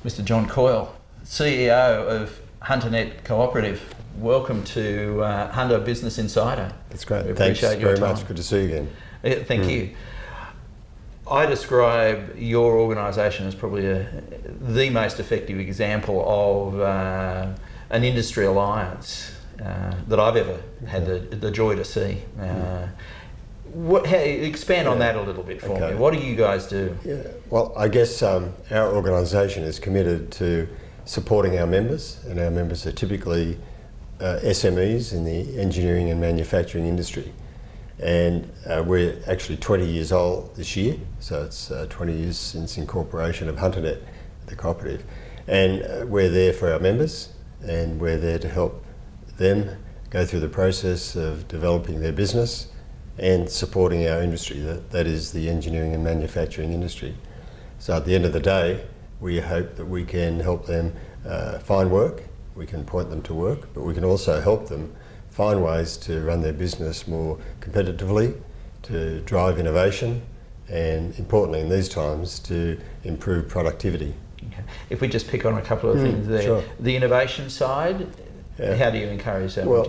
Mr. John Coyle, CEO of HunterNet Cooperative. Welcome to Hunter Business Insider. That's great. We Thanks appreciate your very time. much. Good to see you again. Thank you. I describe your organisation as probably the most effective example of an industry alliance that I've ever had the joy to see. Expand on that a little bit for me. What do you guys do? Yeah. Well, I guess our organisation is committed to supporting our members, and our members are typically SMEs in the engineering and manufacturing industry. And we're actually 20 years old this year, so it's 20 years since incorporation of HunterNet, the cooperative. And we're there for our members, and we're there to help them go through the process of developing their business and supporting our industry, that is the engineering and manufacturing industry. So at the end of the day, we hope that we can help them find work, we can point them to work, but we can also help them find ways to run their business more competitively, to drive innovation, and importantly in these times, to improve productivity. Okay. If we just pick on a couple of things there. Sure. The innovation side, how do you encourage that? Well,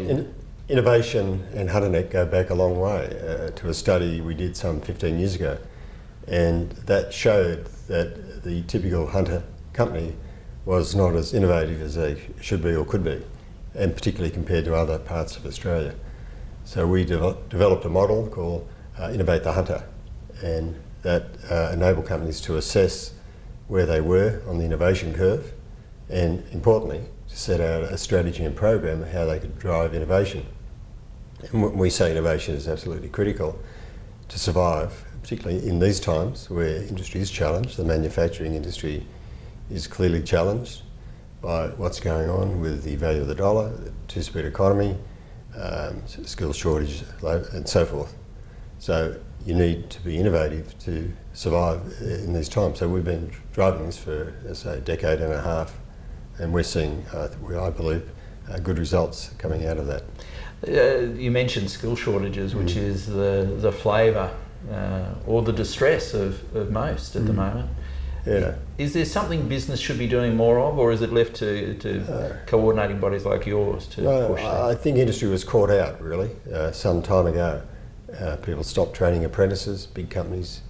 innovation and HunterNet go back a long way to a study we did some 15 years ago, and that showed that the typical Hunter company was not as innovative as they should be or could be, and particularly compared to other parts of Australia. So we developed a model called Innovate the Hunter, and that enabled companies to assess where they were on the innovation curve, and importantly, to set out a strategy and program of how they could drive innovation. And when we say innovation is absolutely critical to survive, particularly in these times where industry is challenged. The manufacturing industry is clearly challenged by what's going on with the value of the dollar, the two-speed economy, skills shortage, and so forth. So you need to be innovative to survive in these times. So we've been driving this for, let's say, a decade and a half, and we're seeing, I believe, good results coming out of that. You mentioned skill shortages, which is the flavour or the distress of most at the moment. Yeah. Is there something business should be doing more of, or is it left to coordinating bodies like yours to push that? I think industry was caught out, really, some time ago. People stopped training apprentices, big companies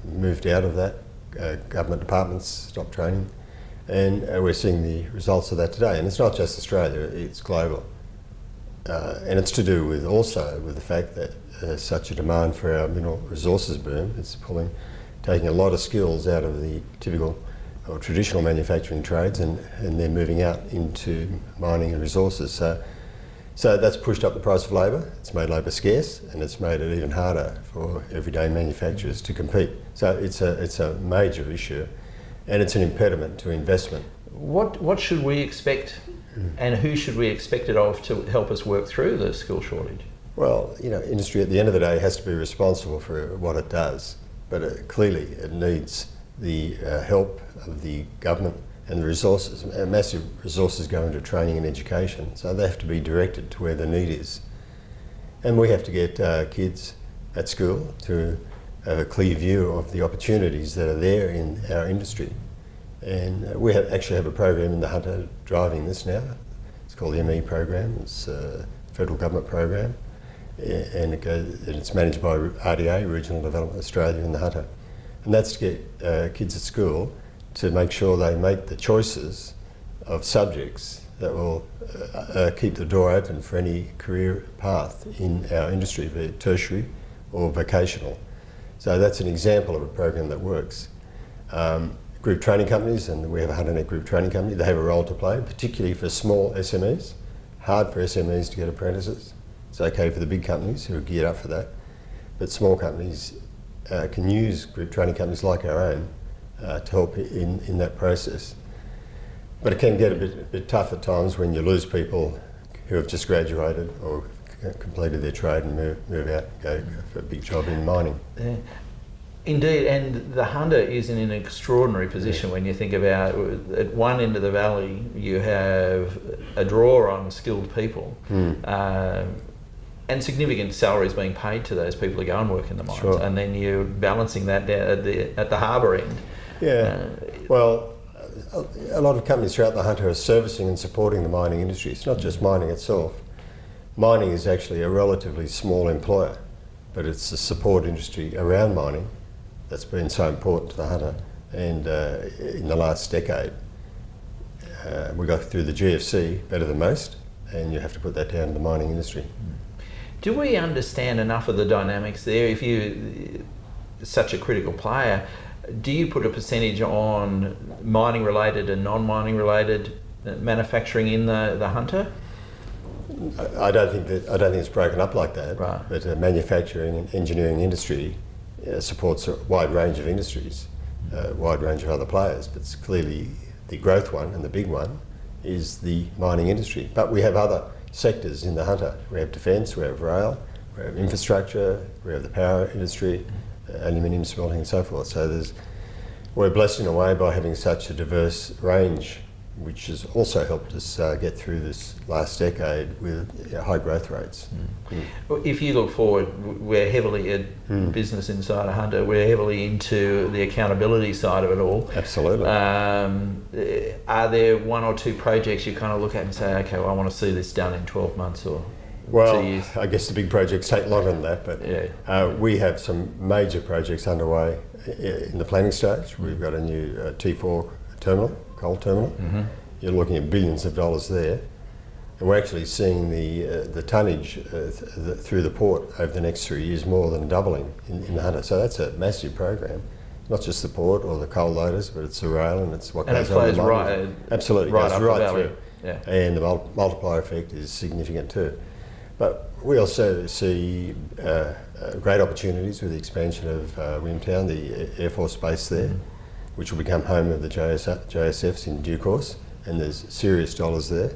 moved out of that, government departments stopped training, and we're seeing the results of that today. And it's not just Australia, it's global. And it's to do with also with the fact that there's such a demand for our mineral resources boom. It's taking a lot of skills out of the typical or traditional manufacturing trades, and they're moving out into mining and resources. So that's pushed up the price of labour. It's made labour scarce, and it's made it even harder for everyday manufacturers to compete. So it's a major issue, and it's an impediment to investment. What should we expect, and who should we expect it of to help us work through the skill shortage? Well, industry at the end of the day has to be responsible for what it does, but clearly it needs the help of the government and the resources. Massive resources go into training and education, so they have to be directed to where the need is. And we have to get kids at school to have a clear view of the opportunities that are there in our industry. And we actually have a program in the Hunter driving this now. It's called the ME program. It's a federal government program, and it's managed by RDA, Regional Development Australia, in the Hunter. And that's to get kids at school to make sure they make the choices of subjects that will keep the door open for any career path in our industry, be it tertiary or vocational. So that's an example of a program that works. Group training companies, and we have a HunterNet group training company, they have a role to play, particularly for small SMEs. Hard for SMEs to get apprentices. It's okay for the big companies who are geared up for that, but small companies can use group training companies like our own to help in that process. But it can get a bit tough at times when you lose people who have just graduated or completed their trade and move out and go for a big job in mining. Yeah. Indeed, and the Hunter is in an extraordinary position when you think about, at one end of the valley you have a draw on skilled people, and significant salaries being paid to those people who go and work in the mines. Sure. And then you're balancing that down at the harbour end. Yeah, well, a lot of companies throughout the Hunter are servicing and supporting the mining industry. It's not just mining itself. Mining is actually a relatively small employer, but it's the support industry around mining that's been so important to the Hunter. And in the last decade, we got through the GFC better than most, and you have to put that down to the mining industry. Do we understand enough of the dynamics there? If you're such a critical player, do you put a percentage on mining related and non-mining related manufacturing in the Hunter? I don't think it's broken up like that. Right. But manufacturing and engineering industry supports a wide range of industries, a wide range of other players. But it's clearly the growth one and the big one is the mining industry. But we have other sectors in the Hunter. We have defence, we have rail, we have infrastructure, we have the power industry, aluminium smelting and so forth. So we're blessed in a way by having such a diverse range, which has also helped us get through this last decade with high growth rates. If you look forward, we're heavily at business inside a Hunter, we're heavily into the accountability side of it all. Absolutely. Are there one or two projects you kind of look at and say, okay, well, I want to see this done in 12 months or 2 years? I guess the big projects take longer than that, but we have some major projects underway in the planning stage. We've got a new T4 terminal, coal terminal. You're looking at billions of dollars there, and we're actually seeing the tonnage through the port over the next 3 years more than doubling in the Hunter. So that's a massive program. Not just the port or the coal loaders, but it's the rail and it's what goes on the mine. Absolutely, right goes up right the valley. through. Yeah. And the multiplier effect is significant too. But we also see great opportunities with the expansion of Williamtown, the Air Force base there, which will become home of the JSFs in due course, and there's serious dollars there.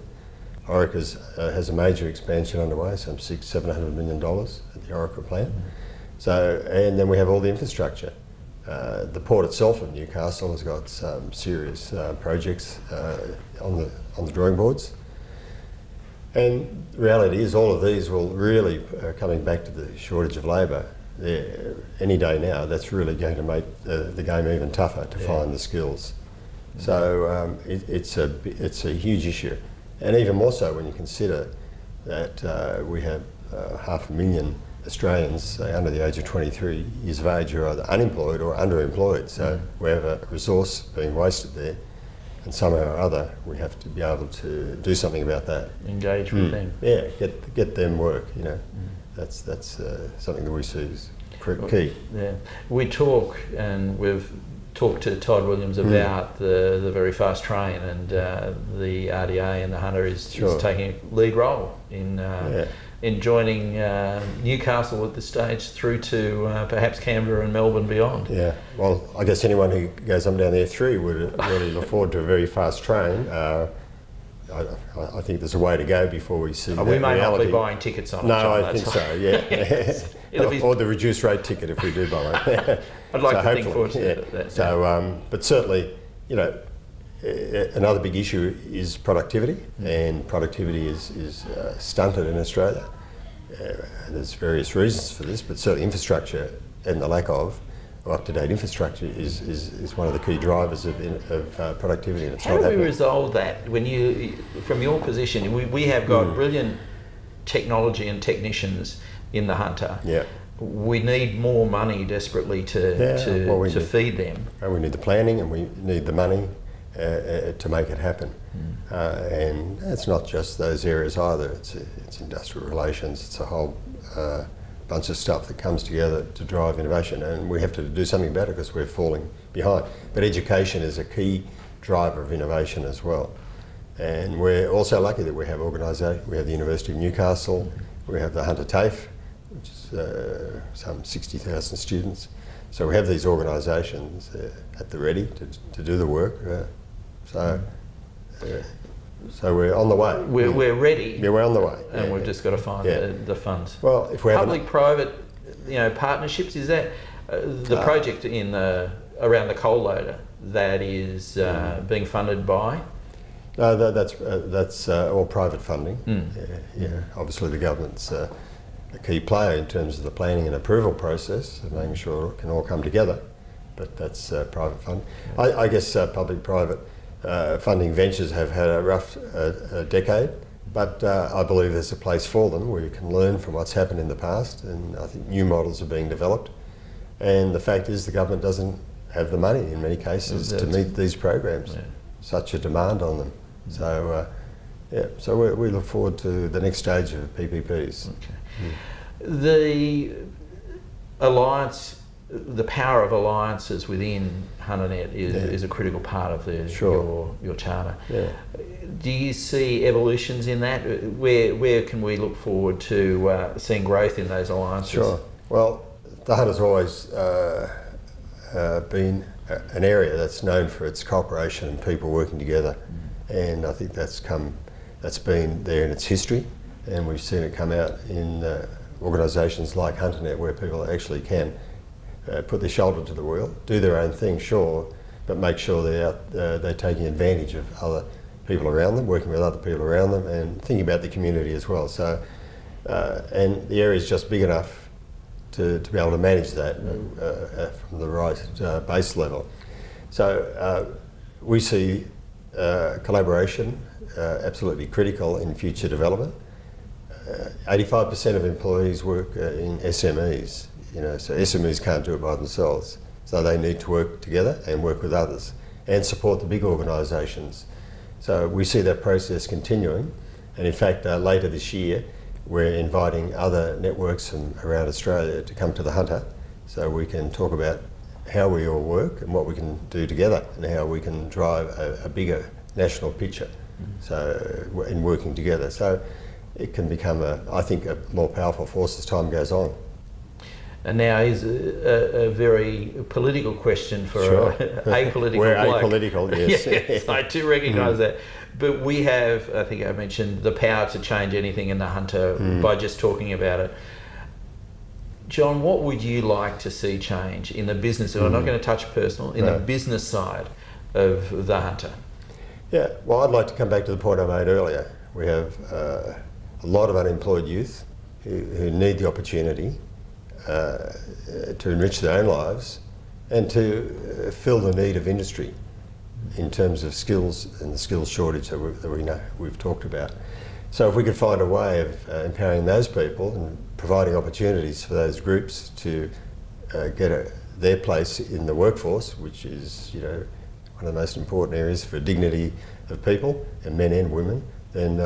Orica has a major expansion underway, some $700 million at the Orica plant. So, and then we have all the infrastructure. The port itself of Newcastle has got some serious projects on the drawing boards. And the reality is all of these will really, coming back to the shortage of labour, any day now, that's really going to make the game even tougher to find the skills. So it's a huge issue. And even more so when you consider that we have 500,000 Australians under the age of 23 years of age who are either unemployed or underemployed. So we have a resource being wasted there, and somehow or other we have to be able to do something about that. Engage with them. Yeah, get them work. You know, that's something that we see as key. Yeah, we talk, and we've talked to Todd Williams about the very fast train, and the RDA and the Hunter is taking a lead role in joining Newcastle at this stage through to perhaps Canberra and Melbourne beyond. Yeah, well, I guess anyone who goes up and down the F3 would really look forward to a very fast train. I think there's a way to go before we see that we may reality. not be buying tickets on it. No, I think so, yeah. Or the reduced rate ticket if we do buy one. I'd like to think forward to that. So, but certainly, you know, another big issue is productivity, and productivity is stunted in Australia. There's various reasons for this, but certainly infrastructure and the lack of up-to-date infrastructure is one of the key drivers of productivity. And it's How do we resolve that? When from your position, we have got brilliant technology and technicians in the Hunter. Yeah. We need more money desperately to feed them. And we need the planning, and we need the money to make it happen. And it's not just those areas either. It's industrial relations. It's a whole bunch of stuff that comes together to drive innovation, and we have to do something about it because we're falling behind. But education is a key driver of innovation as well. And we're also lucky that we have organisation. We have the University of Newcastle. We have the Hunter TAFE, which is some 60,000 students. So we have these organisations at the ready to do the work. So we're on the way. We're ready. Yeah, we're on the way. And we've just got to find the funds. Well, if we have public-private, partnerships, is that the project around the coal loader that is being funded by? No, that's all private funding. Yeah, obviously the government's a key player in terms of the planning and approval process, and making sure it can all come together. But that's private funding. I guess public-private. funding ventures have had a rough decade, but I believe there's a place for them where you can learn from what's happened in the past, and I think new models are being developed. And the fact is the government doesn't have the money in many cases to meet these programs. Yeah. Such a demand on them. So so we look forward to the next stage of PPPs. Okay. The alliance, the power of alliances within HunterNet is a critical part of your charter. Yeah. Do you see evolutions in that? Where can we look forward to seeing growth in those alliances? Sure. Well, the Hunter's always been an area that's known for its cooperation and people working together, and I think that's been there in its history, and we've seen it come out in organisations like HunterNet, where people actually can put their shoulder to the wheel, do their own thing, sure, but make sure they're taking advantage of other people around them, working with other people around them, and thinking about the community as well. So, and the area is just big enough to be able to manage that from the right base level. So we see collaboration absolutely critical in future development. 85% of employees work in SMEs, so SMEs can't do it by themselves. So they need to work together and work with others and support the big organisations. So we see that process continuing, and in fact later this year we're inviting other networks from around Australia to come to the Hunter, so we can talk about how we all work and what we can do together and how we can drive a bigger national picture. So in working together, so it can become I think a more powerful force as time goes on. And now is a very political question for sure. a apolitical We're bloke. Apolitical, yes. Yes, I do recognise that. But we have, I think I mentioned, the power to change anything in the Hunter by just talking about it. John, what would you like to see change in the business? I'm not going to touch personal, in the business side of the Hunter. Yeah, well, I'd like to come back to the point I made earlier. We have a lot of unemployed youth who need the opportunity to enrich their own lives and to fill the need of industry in terms of skills and the skills shortage that we know we've talked about. So if we could find a way of empowering those people and providing opportunities for those groups to get their place in the workforce, which is one of the most important areas for dignity of people, and men and women, then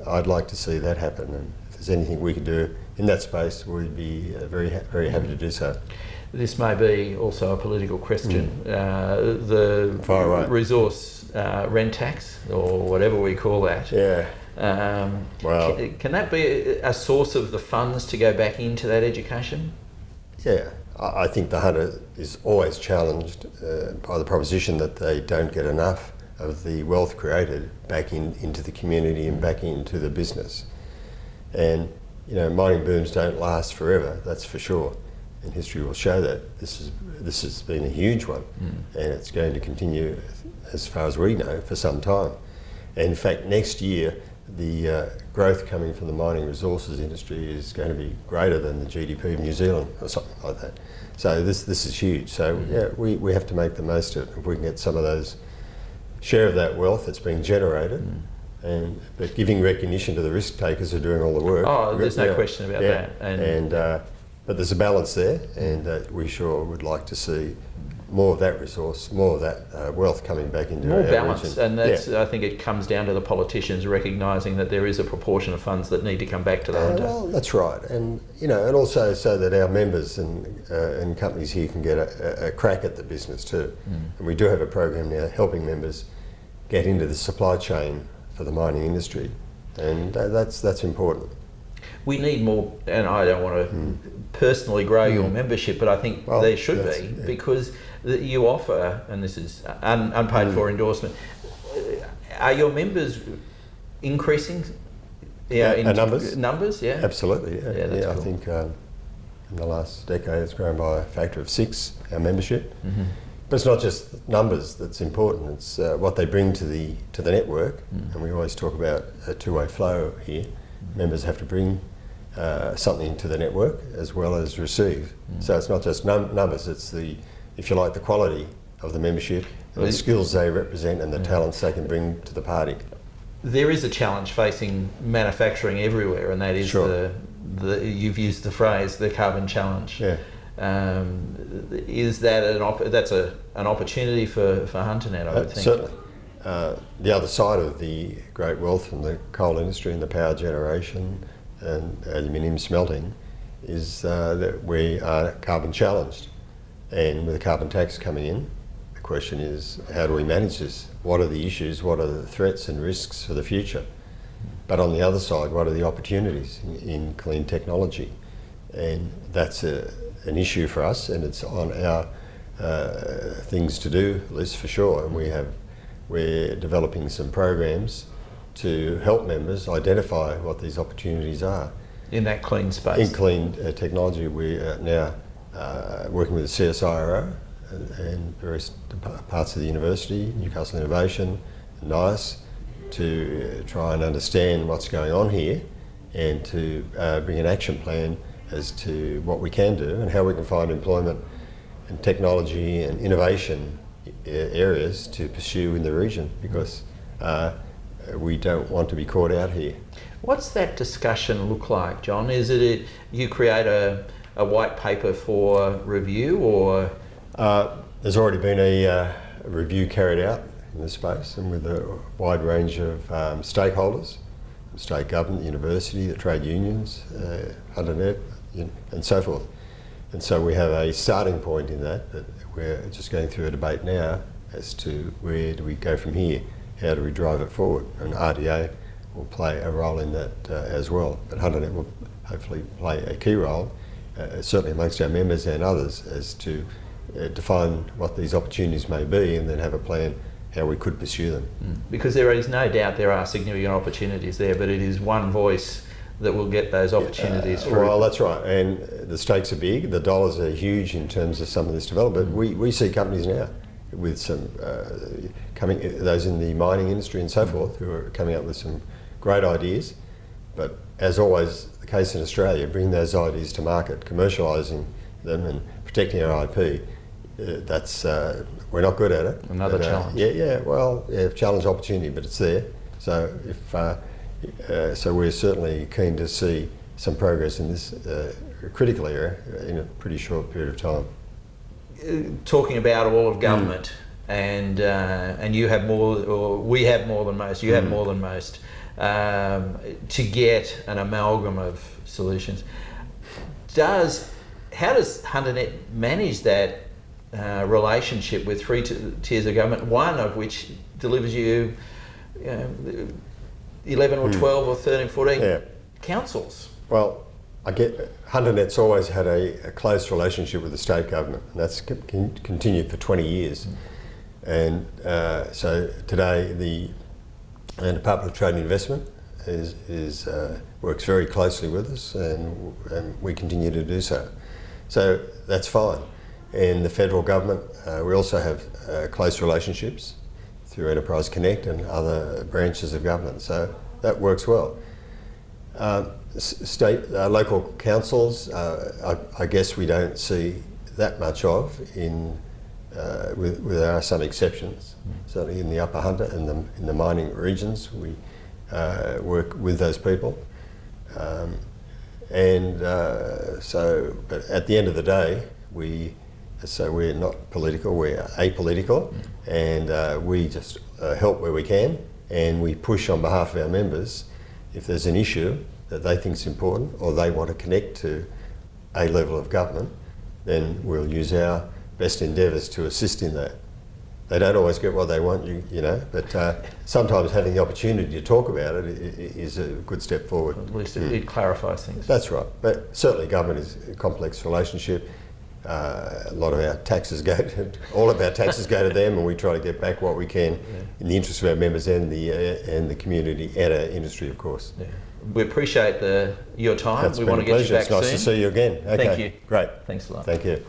I'd like to see that happen. And if there's anything we can do in that space, we'd be very happy to do so. This may be also a political question. The resource rent tax, or whatever we call that. Yeah. Well, can that be a source of the funds to go back into that education? Yeah. I think the Hunter is always challenged by the proposition that they don't get enough of the wealth created back into the community and back into the business. And mining booms don't last forever, that's for sure. And history will show that. This has been a huge one, and it's going to continue, as far as we know, for some time. And in fact, next year, the growth coming from the mining resources industry is going to be greater than the GDP of New Zealand or something like that. So this is huge. So we have to make the most of it. If we can get some of those share of that wealth that's being generated, but giving recognition to the risk takers who are doing all the work. Oh, there's no question about that. But there's a balance there, and we sure would like to see more of that resource, more of that wealth coming back into more our balance, region. and that's I think it comes down to the politicians recognising that there is a proportion of funds that need to come back to the Hunter. Well, that's right, and and also so that our members and companies here can get a crack at the business too. And we do have a program now helping members get into the supply chain for the mining industry, and that's important. We need more, and I don't want to personally grow your membership, but I think there should be, because you offer, and this is unpaid for endorsement, are your members increasing? Numbers, yeah? Absolutely, yeah. That's cool. I think in the last decade it's grown by a factor of 6, our membership. But it's not just numbers that's important, it's what they bring to the network, and we always talk about a two-way flow here. Members have to bring something to the network as well as receive. So it's not just numbers, it's if you like, the quality of the membership and the skills they represent and the talents they can bring to the party. There is a challenge facing manufacturing everywhere, and that is Sure. you've used the phrase, the carbon challenge. Yeah. Is that an opportunity for HunterNet, I would think? Certainly. The other side of the great wealth from the coal industry and the power generation and aluminium smelting is that we are carbon challenged. And with the carbon tax coming in, the question is, how do we manage this? What are the issues? What are the threats and risks for the future? But on the other side, what are the opportunities in clean technology? And that's an issue for us, and it's on our things to do list for sure. And we're developing some programs to help members identify what these opportunities are. In that clean space? In clean technology, we are now working with the CSIRO and various parts of the university, Newcastle Innovation, NICE, to try and understand what's going on here and to bring an action plan as to what we can do and how we can find employment and technology and innovation areas to pursue in the region, because we don't want to be caught out here. What's that discussion look like, John? Is it you create a white paper for review, or? There's already been a review carried out in this space, and with a wide range of stakeholders, the state government, the university, the trade unions, HunterNet, and so forth. And so we have a starting point in that we're just going through a debate now as to where do we go from here, how do we drive it forward, and RDA will play a role in that as well. But HunterNet will hopefully play a key role, certainly amongst our members and others, as to define what these opportunities may be and then have a plan how we could pursue them. Because there is no doubt there are significant opportunities there, but it is one voice that will get those opportunities through. Well, that's right, and the stakes are big, the dollars are huge in terms of some of this development. We see companies now with some those in the mining industry and so forth, who are coming up with some great ideas, but as always the case in Australia, bringing those ideas to market, commercialising them and protecting our IP, that's we're not good at it. Another challenge. Challenge, opportunity, but it's there. So so we're certainly keen to see some progress in this critical area in a pretty short period of time. Talking about all of government, and you have more, or we have more than most. You have more than most, to get an amalgam of solutions. How does HunterNet manage that relationship with three tiers of government, one of which delivers you 11 or 12 or 13, 14 councils? Well, I get HunterNet's always had a close relationship with the state government, and that's continued for 20 years. And so today the Department of Trade and Investment works very closely with us, and we continue to do so. So that's fine. And the federal government, we also have close relationships through Enterprise Connect and other branches of government. So that works well. Local councils, I guess we don't see that much of there are some exceptions. Certainly in the Upper Hunter and in the mining regions, we work with those people. But at the end of the day, we're not political, we're apolitical, and we just help where we can, and we push on behalf of our members if there's an issue that they think is important or they want to connect to a level of government, then we'll use our best endeavours to assist in that. They don't always get what they want, but sometimes having the opportunity to talk about it is a good step forward. At least it clarifies things. That's right, but certainly government is a complex relationship. A lot of our taxes all of our taxes go to them, and we try to get back what we can in the interest of our members and the community and our industry, of course. Yeah. We appreciate your time. That's we been want to a get you pleasure. back It's nice soon. to see you again. Okay. Thank you. Great. Thanks a lot. Thank you.